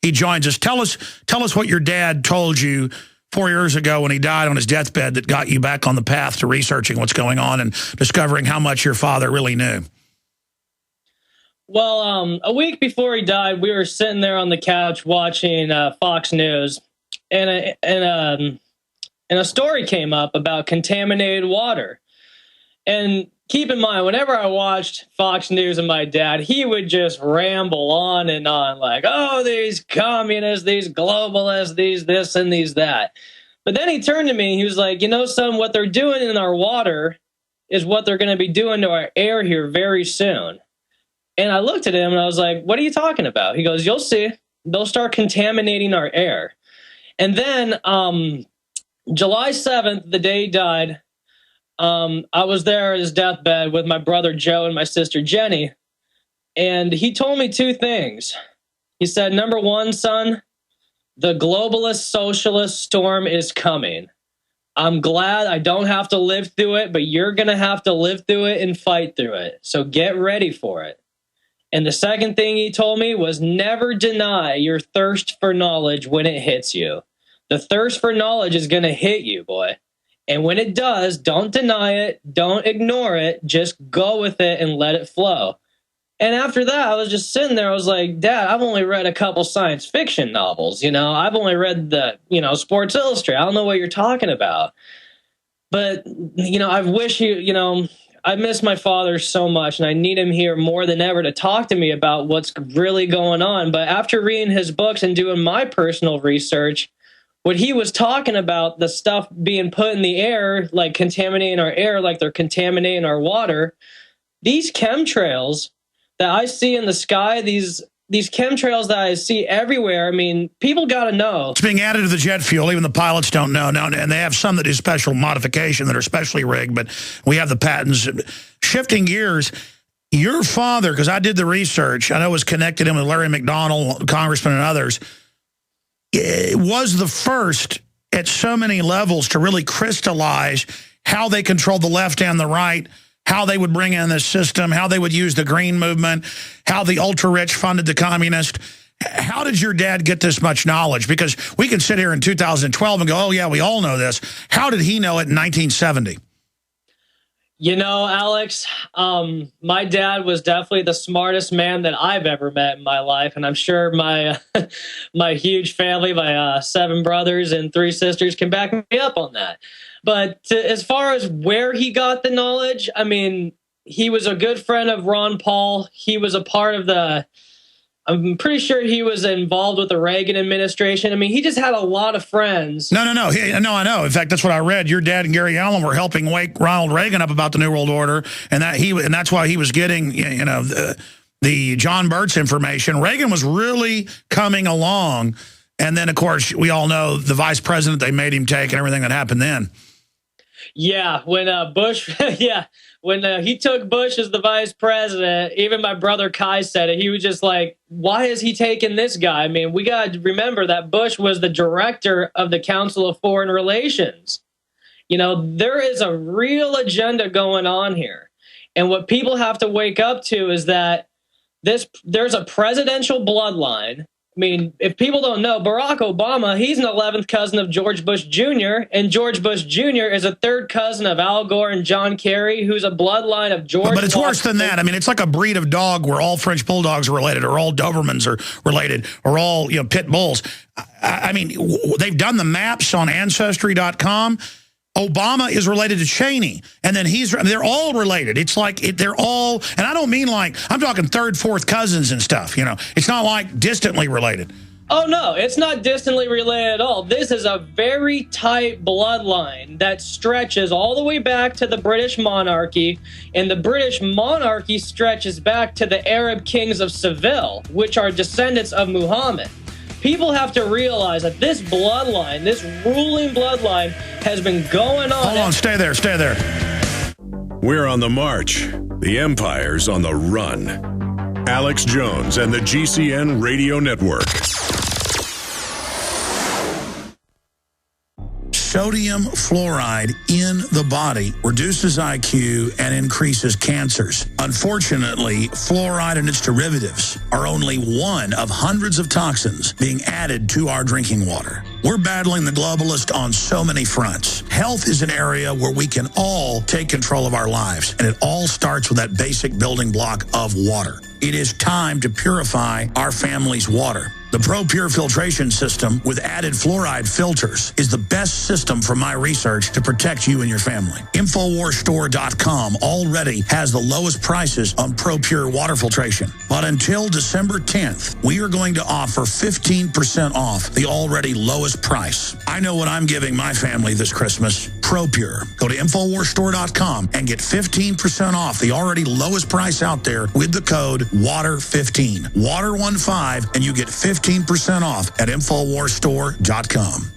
He joins us. Tell us what your dad told you 4 years ago when he died on his deathbed that got you back on the path to researching what's going on and discovering how much your father really knew. Well, a week before he died, we were sitting there on the couch watching Fox News, and a story came up about contaminated water. And keep in mind, whenever I watched Fox News and my dad, he would just ramble on and on like, oh, these communists, these globalists, these this and these that. But then he turned to me, he was like, you know, son, what they're doing in our water is what they're going to be doing to our air here very soon. And I looked at him and I was like, what are you talking about? He goes, you'll see. They'll start contaminating our air. And then July 7th, the day he died, I was there at his deathbed with my brother Joe and my sister Jenny. And he told me two things. He said, number one, son, the globalist socialist storm is coming. I'm glad I don't have to live through it, but you're going to have to live through it and fight through it. So get ready for it. And the second thing he told me was never deny your thirst for knowledge when it hits you. The thirst for knowledge is going to hit you, boy. And when it does, don't deny it. Don't ignore it. Just go with it and let it flow. And after that, I was just sitting there. I was like, Dad, I've only read a couple science fiction novels. You know, I've only read the, Sports Illustrated. I don't know what you're talking about. But, I wish I miss my father so much, and I need him here more than ever to talk to me about what's really going on. But after reading his books and doing my personal research, what he was talking about, the stuff being put in the air, like contaminating our air, like they're contaminating our water, these chemtrails that I see in the sky, these chemtrails that I see everywhere, I mean, people got to know. It's being added to the jet fuel. Even the pilots don't know now, and they have some that do special modification that are specially rigged, but we have the patents. Shifting gears, your father, because I did the research, I know it was connected in with Larry McDonald, congressman and others, it was the first at so many levels to really crystallize how they controlled the left and the right, how they would bring in this system, how they would use the green movement, how the ultra-rich funded the communist. How did your dad get this much knowledge? Because we can sit here in 2012 and go, oh, yeah, we all know this. How did he know it in 1970? You know, Alex, my dad was definitely the smartest man that I've ever met in my life. And I'm sure my my huge family, my 7 brothers and 3 sisters can back me up on that. But as far as where he got the knowledge, I mean, he was a good friend of Ron Paul. He was a part of I'm pretty sure he was involved with the Reagan administration. I mean, he just had a lot of friends. No, I know. In fact, that's what I read. Your dad and Gary Allen were helping wake Ronald Reagan up about the New World Order, and that's why he was getting, the John Birch information. Reagan was really coming along, and then, of course, we all know the vice president they made him take and everything that happened then. Yeah, when Bush, when he took Bush as the vice president, even my brother Kai said it. He was just like, why is he taking this guy? I mean, we got to remember that Bush was the director of the Council of Foreign Relations. There is a real agenda going on here. And what people have to wake up to is that there's a presidential bloodline. I mean, if people don't know, Barack Obama, he's an 11th cousin of George Bush Jr., and George Bush Jr. is a 3rd cousin of Al Gore and John Kerry, who's a bloodline of George But it's worse than that. I mean, it's like a breed of dog where all French Bulldogs are related, or all Dobermans are related, or all Pit Bulls. I mean, they've done the maps on Ancestry.com. Obama is related to Cheney, and then they're all related. It's like they're all, and I don't mean like, I'm talking 3rd, 4th cousins and stuff, It's not like distantly related. Oh, no, it's not distantly related at all. This is a very tight bloodline that stretches all the way back to the British monarchy, and the British monarchy stretches back to the Arab kings of Seville, which are descendants of Muhammad. People have to realize that this bloodline, this ruling bloodline, has been going on. Hold on, stay there. We're on the march. The empire's on the run. Alex Jones and the GCN Radio Network. Sodium fluoride in the body reduces IQ and increases cancers. Unfortunately, fluoride and its derivatives are only one of hundreds of toxins being added to our drinking water. We're battling the globalist on so many fronts. Health is an area where we can all take control of our lives, and it all starts with that basic building block of water. It is time to purify our family's water. The ProPure filtration system with added fluoride filters is the best system from my research to protect you and your family. InfoWarsStore.com already has the lowest prices on ProPure water filtration. But until December 10th, we are going to offer 15% off the already lowest price. I know what I'm giving my family this Christmas. ProPure. Go to InfoWarsStore.com and get 15% off the already lowest price out there with the code WATER15. WATER15, and you get 15% off at InfoWarsStore.com.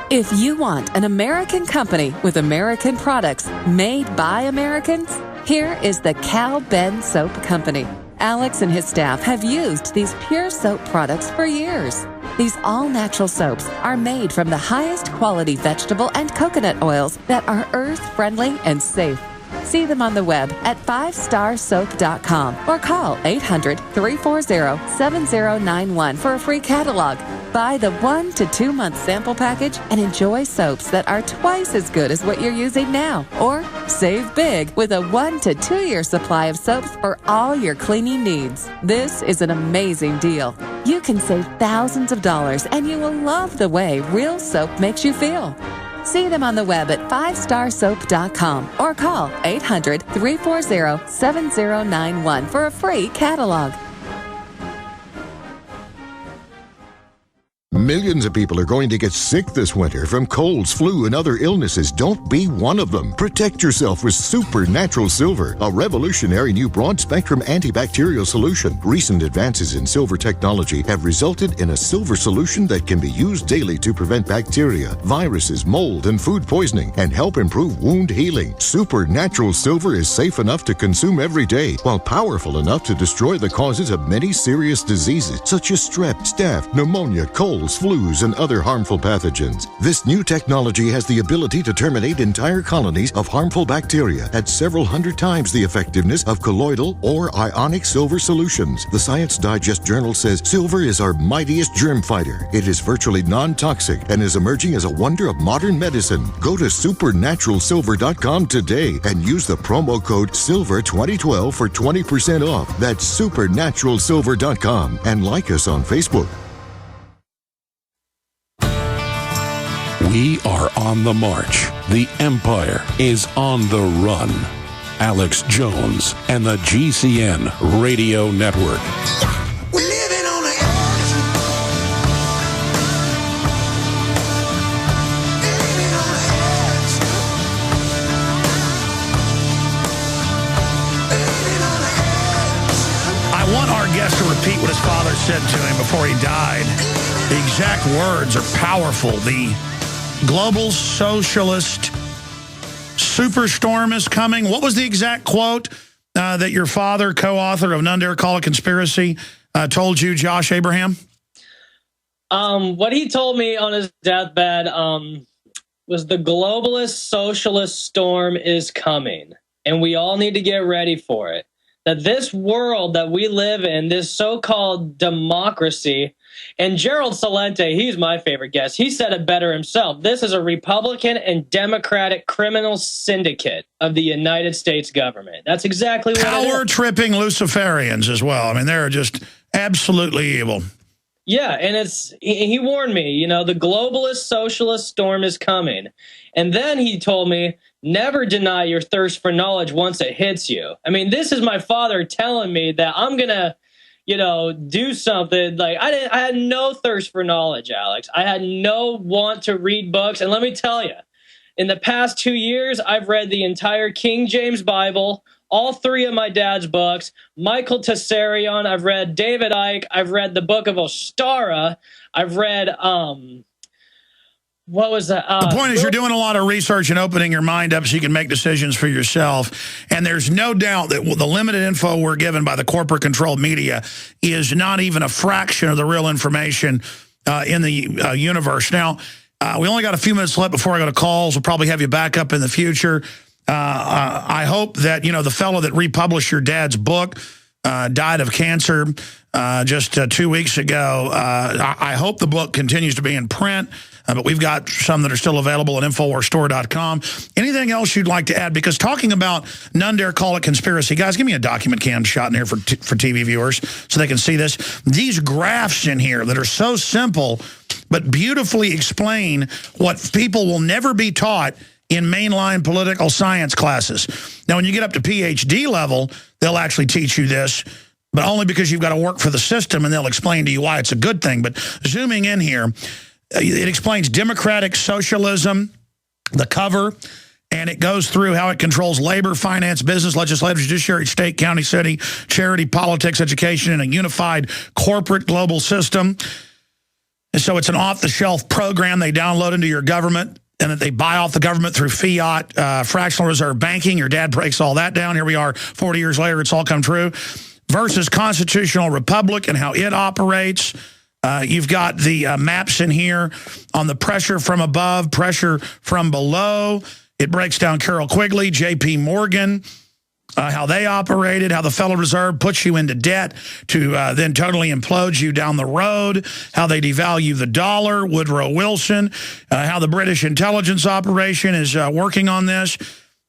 If you want an American company with American products made by Americans, here is the Cal Ben Soap Company. Alex and his staff have used these pure soap products for years. These all-natural soaps are made from the highest quality vegetable and coconut oils that are earth-friendly and safe. See them on the web at 5starsoap.com or call 800-340-7091 for a free catalog. Buy the 1 to 2 month sample package and enjoy soaps that are twice as good as what you're using now. Or save big with a 1 to 2 year supply of soaps for all your cleaning needs. This is an amazing deal. You can save thousands of dollars and you will love the way real soap makes you feel. See them on the web at 5starsoap.com or call 800-340-7091 for a free catalog. Millions of people are going to get sick this winter from colds, flu, and other illnesses. Don't be one of them. Protect yourself with Supernatural Silver, a revolutionary new broad-spectrum antibacterial solution. Recent advances in silver technology have resulted in a silver solution that can be used daily to prevent bacteria, viruses, mold, and food poisoning, and help improve wound healing. Supernatural Silver is safe enough to consume every day, while powerful enough to destroy the causes of many serious diseases, such as strep, staph, pneumonia, colds, flus, and other harmful pathogens. This new technology has the ability to terminate entire colonies of harmful bacteria at several hundred times the effectiveness of colloidal or ionic silver solutions. The Science Digest journal says silver is our mightiest germ fighter. It is virtually non-toxic and is emerging as a wonder of modern medicine. Go to supernaturalsilver.com today and use the promo code SILVER2012 for 20% off. That's supernaturalsilver.com, and like us on Facebook. We are on the march. The empire is on the run. Alex Jones and the GCN Radio Network. We're living on the edge. Living on the edge. Living on the edge. I want our guest to repeat what his father said to him before he died. The exact words are powerful. The global socialist superstorm is coming. What was the exact quote that your father, co-author of None Dare Call a Conspiracy, told you, Josh Abraham? What he told me on his deathbed was the globalist socialist storm is coming, and we all need to get ready for it. That this world that we live in, this so-called democracy, and Gerald Celente, he's my favorite guest. He said it better himself. This is a Republican and Democratic criminal syndicate of the United States government. That's exactly what it is. Power-tripping Luciferians as well. I mean, they're just absolutely evil. Yeah, and he warned me, you know, the globalist socialist storm is coming. And then he told me, never deny your thirst for knowledge once it hits you. I mean, this is my father telling me that I'm going to, you know, do something. Like, I had no thirst for knowledge, Alex. I had no want to read books. And let me tell you, in the past 2 years, I've read the entire King James Bible, all 3 of my dad's books, Michael Tessarion, I've read David Icke, I've read the book of Ostara, I've read, what was that? The point is you're doing a lot of research and opening your mind up so you can make decisions for yourself. And there's no doubt that the limited info we're given by the corporate-controlled media is not even a fraction of the real information in the universe. Now, we only got a few minutes left before I go to calls. We'll probably have you back up in the future. I hope that, the fellow that republished your dad's book died of cancer just 2 weeks ago. I hope the book continues to be in print, but we've got some that are still available at InfowarsStore.com. Anything else you'd like to add? Because talking about none dare call it conspiracy. Guys, give me a document cam shot in here for TV viewers so they can see this. These graphs in here that are so simple but beautifully explain what people will never be taught in mainline political science classes. Now, when you get up to PhD level, they'll actually teach you this, but only because you've got to work for the system, and they'll explain to you why it's a good thing. But zooming in here, it explains democratic socialism, the cover, and it goes through how it controls labor, finance, business, legislative, judiciary, state, county, city, charity, politics, education, in a unified corporate global system. And so it's an off-the-shelf program they download into your government, and that they buy off the government through fiat, fractional reserve banking. Your dad breaks all that down. Here we are 40 years later, it's all come true. Versus constitutional republic and how it operates. You've got the maps in here on the pressure from above, pressure from below. It breaks down Carroll Quigley, J.P. Morgan, how they operated, how the Federal Reserve puts you into debt to then totally implodes you down the road, how they devalue the dollar, Woodrow Wilson, how the British intelligence operation is working on this,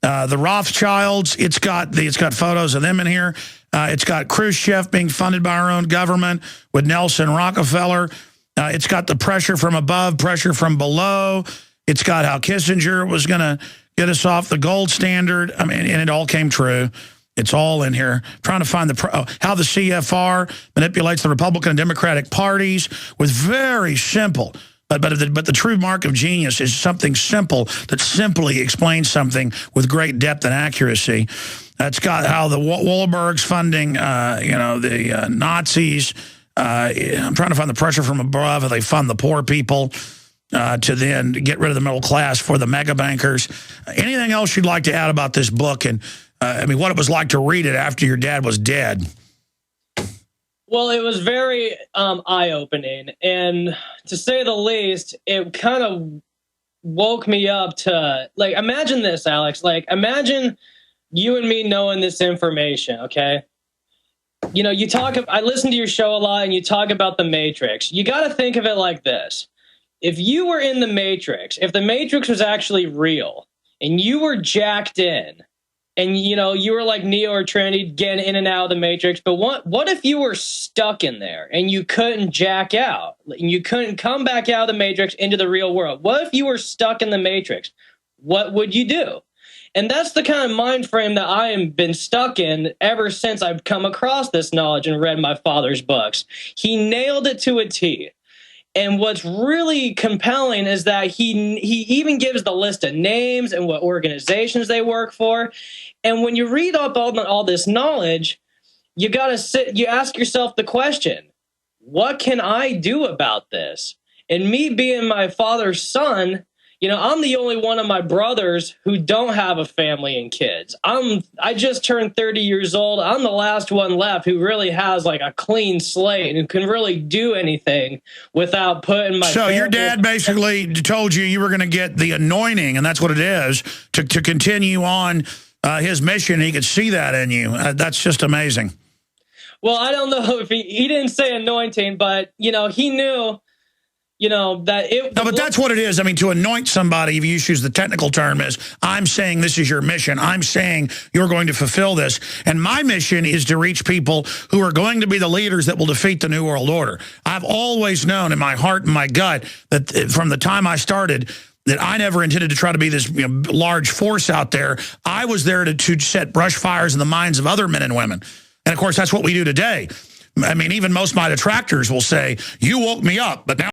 the Rothschilds. It's got photos of them in here. It's got Khrushchev being funded by our own government with Nelson Rockefeller. It's got the pressure from above, pressure from below. It's got how Kissinger was going to get us off the gold standard. I mean, and it all came true. It's all in here. Trying to find how the CFR manipulates the Republican and Democratic parties with very simple. But the true mark of genius is something simple that simply explains something with great depth and accuracy. It's got how the Wahlbergs funding, the Nazis. I'm trying to find the pressure from above, how they fund the poor people to then get rid of the middle class for the mega bankers. Anything else you'd like to add about this book and, what it was like to read it after your dad was dead? Well, it was very eye-opening, and to say the least, it kind of woke me up to, imagine this, Alex. Imagine you and me knowing this information, okay? I listen to your show a lot, and you talk about the Matrix. You got to think of it like this. If you were in the Matrix, if the Matrix was actually real, and you were jacked in, and, you were like Neo or Trinity getting in and out of the Matrix. But what if you were stuck in there and you couldn't jack out? And you couldn't come back out of the Matrix into the real world? What if you were stuck in the Matrix? What would you do? And that's the kind of mind frame that I have been stuck in ever since I've come across this knowledge and read my father's books. He nailed it to a T. And what's really compelling is that he even gives the list of names and what organizations they work for. And when you read up all this knowledge, you ask yourself the question, what can I do about this? And me being my father's son, I'm the only one of my brothers who don't have a family and kids. I just turned 30 years old. I'm the last one left who really has a clean slate and can really do anything without putting my So your dad basically told you were going to get the anointing, and that's what it is, to continue on his mission. He could see that in you. That's just amazing. Well, I don't know if he didn't say anointing, but, he knew... that it... No, but that's what it is. To anoint somebody, if you use the technical term, is I'm saying this is your mission. I'm saying you're going to fulfill this. And my mission is to reach people who are going to be the leaders that will defeat the New World Order. I've always known in my heart and my gut that from the time I started that I never intended to try to be this large force out there. I was there to set brush fires in the minds of other men and women. And, of course, that's what we do today. Even most of my detractors will say, you woke me up, but now